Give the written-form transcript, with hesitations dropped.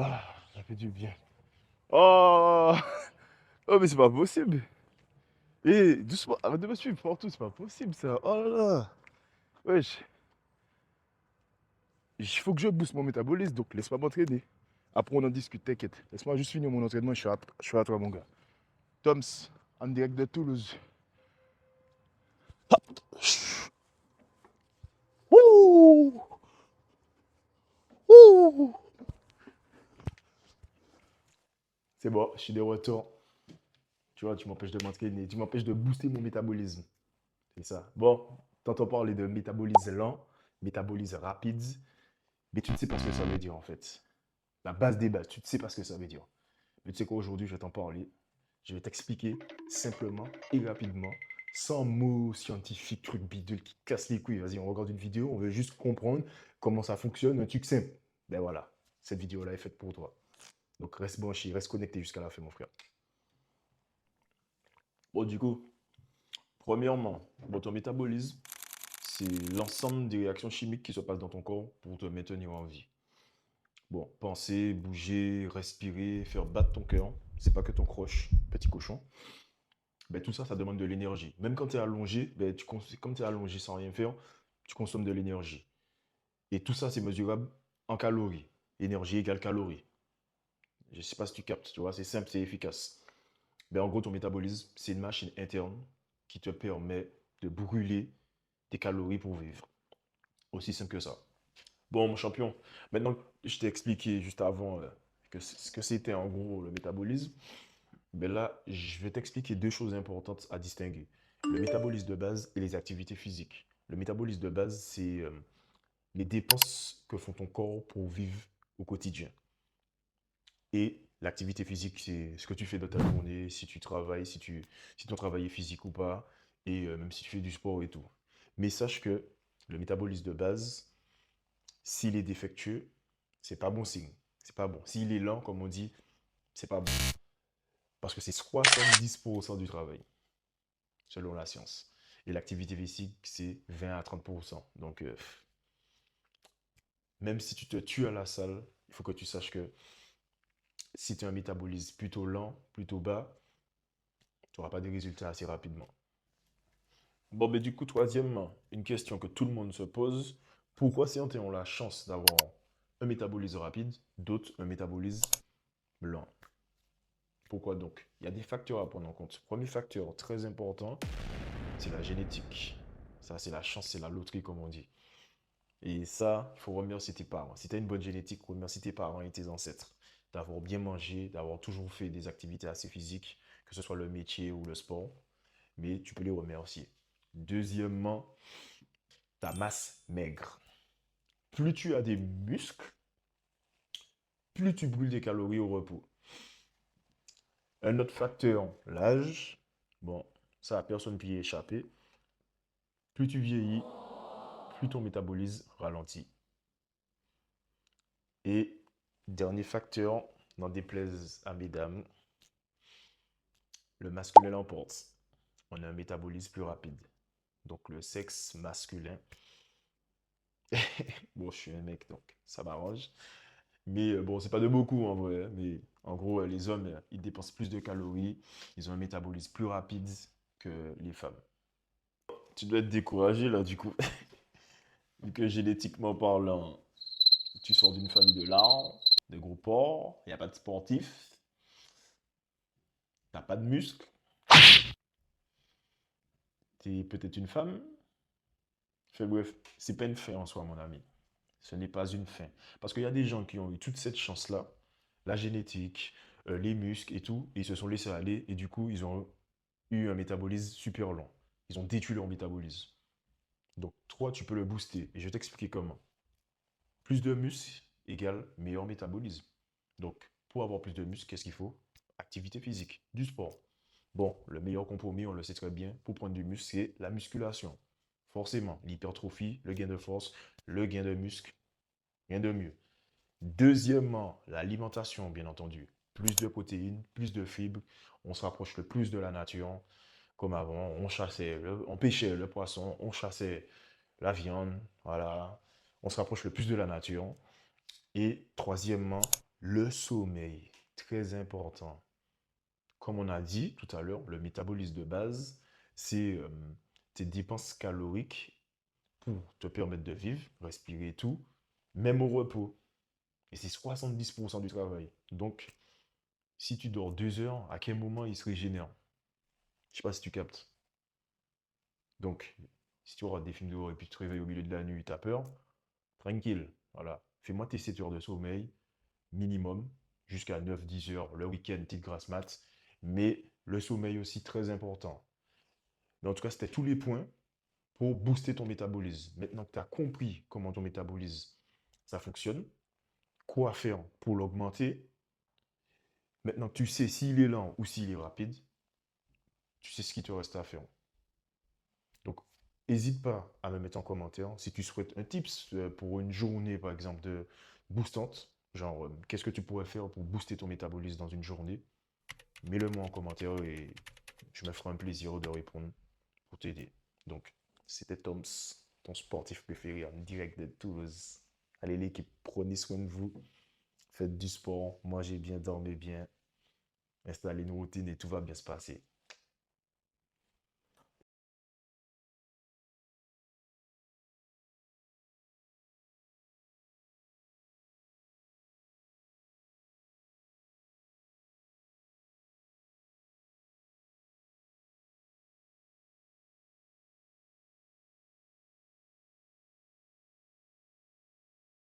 Ah, ça fait du bien. Oh, oh mais c'est pas possible. Eh, doucement, arrête de me suivre partout, c'est pas possible ça. Oh là là. Wesh, il faut que je booste mon métabolisme, donc laisse-moi m'entraîner. Après on en discute, t'inquiète. Laisse-moi juste finir mon entraînement, je suis à toi mon gars. Toms, en direct de Toulouse. Ouh, ouh. C'est bon, je suis de retour. Tu vois, tu m'empêches de m'entraîner, tu m'empêches de booster mon métabolisme. C'est ça. Bon, t'entends parler de métabolisme lent, métabolisme rapide, mais tu ne sais pas ce que ça veut dire en fait. La base des bases, tu ne sais pas ce que ça veut dire. Mais tu sais quoi, aujourd'hui, je vais t'en parler. Je vais t'expliquer simplement et rapidement, sans mots scientifiques, trucs bidules qui cassent les couilles. Vas-y, on regarde une vidéo, on veut juste comprendre comment ça fonctionne, un truc simple. Ben voilà, cette vidéo-là est faite pour toi. Donc reste branché, reste connecté jusqu'à la fin, mon frère. Bon, du coup, premièrement, bon, ton métabolisme, c'est l'ensemble des réactions chimiques qui se passent dans ton corps pour te maintenir en vie. Bon, penser, bouger, respirer, faire battre ton cœur, c'est pas que ton croche, petit cochon. Ben, tout ça, ça demande de l'énergie. Même quand tu es allongé, ben, comme tu es allongé sans rien faire, tu consommes de l'énergie. Et tout ça, c'est mesurable en calories. Énergie égale calories. Je ne sais pas si tu captes, tu vois, c'est simple, c'est efficace. Ben, en gros, ton métabolisme, c'est une machine interne qui te permet de brûler des calories pour vivre. Aussi simple que ça. Bon, mon champion, maintenant que je t'ai expliqué juste avant ce que c'était en gros le métabolisme, ben là, je vais t'expliquer deux choses importantes à distinguer. Le métabolisme de base et les activités physiques. Le métabolisme de base, c'est les dépenses que font ton corps pour vivre au quotidien. Et l'activité physique, c'est ce que tu fais dans ta journée, si tu travailles, si ton travail est physique ou pas, et même si tu fais du sport et tout. Mais sache que le métabolisme de base, s'il est défectueux, c'est pas bon signe. C'est pas bon. S'il est lent, comme on dit, c'est pas bon. Parce que c'est 70% du travail, selon la science. Et l'activité physique, c'est 20 à 30%. Donc, même si tu te tues à la salle, il faut que tu saches que si tu as un métabolisme plutôt lent, plutôt bas, tu n'auras pas de résultats assez rapidement. Bon, mais du coup, troisièmement, une question que tout le monde se pose, pourquoi certains ont la chance d'avoir un métabolisme rapide, d'autres un métabolisme lent? Pourquoi donc? Il y a des facteurs à prendre en compte. Premier facteur très important, c'est la génétique. Ça, c'est la chance, c'est la loterie, comme on dit. Et ça, il faut remercier tes parents. Si tu as une bonne génétique, remercie tes parents et tes ancêtres d'avoir bien mangé, d'avoir toujours fait des activités assez physiques, que ce soit le métier ou le sport. Mais tu peux les remercier. Deuxièmement, ta masse maigre. Plus tu as des muscles, plus tu brûles des calories au repos. Un autre facteur, l'âge. Bon, ça, personne ne peut y échapper. Plus tu vieillis, plus ton métabolisme ralentit. Et dernier facteur, n'en déplaise à mesdames, le masculin l'emporte. On a un métabolisme plus rapide. Donc le sexe masculin, bon je suis un mec donc ça m'arrange. Mais bon c'est pas de beaucoup en vrai, hein, mais en gros les hommes ils dépensent plus de calories, ils ont un métabolisme plus rapide que les femmes. Tu dois être découragé là du coup, vu que génétiquement parlant, tu sors d'une famille de lards, de gros porcs, il n'y a pas de sportifs, t'as pas de muscles, t'es peut-être une femme. Fait bref, c'est pas une fin en soi, mon ami. Ce n'est pas une fin. Parce qu'il y a des gens qui ont eu toute cette chance-là, la génétique, les muscles et tout, et ils se sont laissés aller, et du coup, ils ont eu un métabolisme super lent. Ils ont détruit leur métabolisme. Donc, toi, tu peux le booster. Et je vais t'expliquer comment. Plus de muscles égale meilleur métabolisme. Donc, pour avoir plus de muscles, qu'est-ce qu'il faut? Activité physique, du sport. Bon, le meilleur compromis, on le sait très bien, pour prendre du muscle, c'est la musculation. Forcément, l'hypertrophie, le gain de force, le gain de muscle, rien de mieux. Deuxièmement, l'alimentation, bien entendu. Plus de protéines, plus de fibres, on se rapproche le plus de la nature. Comme avant, on pêchait le poisson, on chassait la viande, voilà. On se rapproche le plus de la nature. Et troisièmement, Le sommeil, très important. Comme on a dit tout à l'heure, le métabolisme de base, c'est tes dépenses caloriques pour te permettre de vivre, respirer et tout, même au repos. Et c'est 70% du travail. Donc, si tu dors 2 heures, à quel moment il se régénère? Je sais pas si tu captes. Donc, si tu auras des films d'horreur et puis tu te réveilles au milieu de la nuit, tu as peur, tranquille. Voilà. Fais-moi tes 7 heures de sommeil, minimum, jusqu'à 9-10 heures. Le week-end, petite grasse mat. Mais le sommeil aussi très important. Mais en tout cas, c'était tous les points pour booster ton métabolisme. Maintenant que tu as compris comment ton métabolisme, ça fonctionne, quoi faire pour l'augmenter, maintenant que tu sais s'il est lent ou s'il est rapide, tu sais ce qu'il te reste à faire. Donc, n'hésite pas à me mettre en commentaire si tu souhaites un tips pour une journée, par exemple, de boostante. Genre, qu'est-ce que tu pourrais faire pour booster ton métabolisme dans une journée? Mets-le moi en commentaire et je me ferai un plaisir de répondre pour t'aider. Donc, c'était Toms, ton sportif préféré en direct de Toulouse. Allez l'équipe, prenez soin de vous, faites du sport, mangez bien, dormez bien, installez une routine et tout va bien se passer.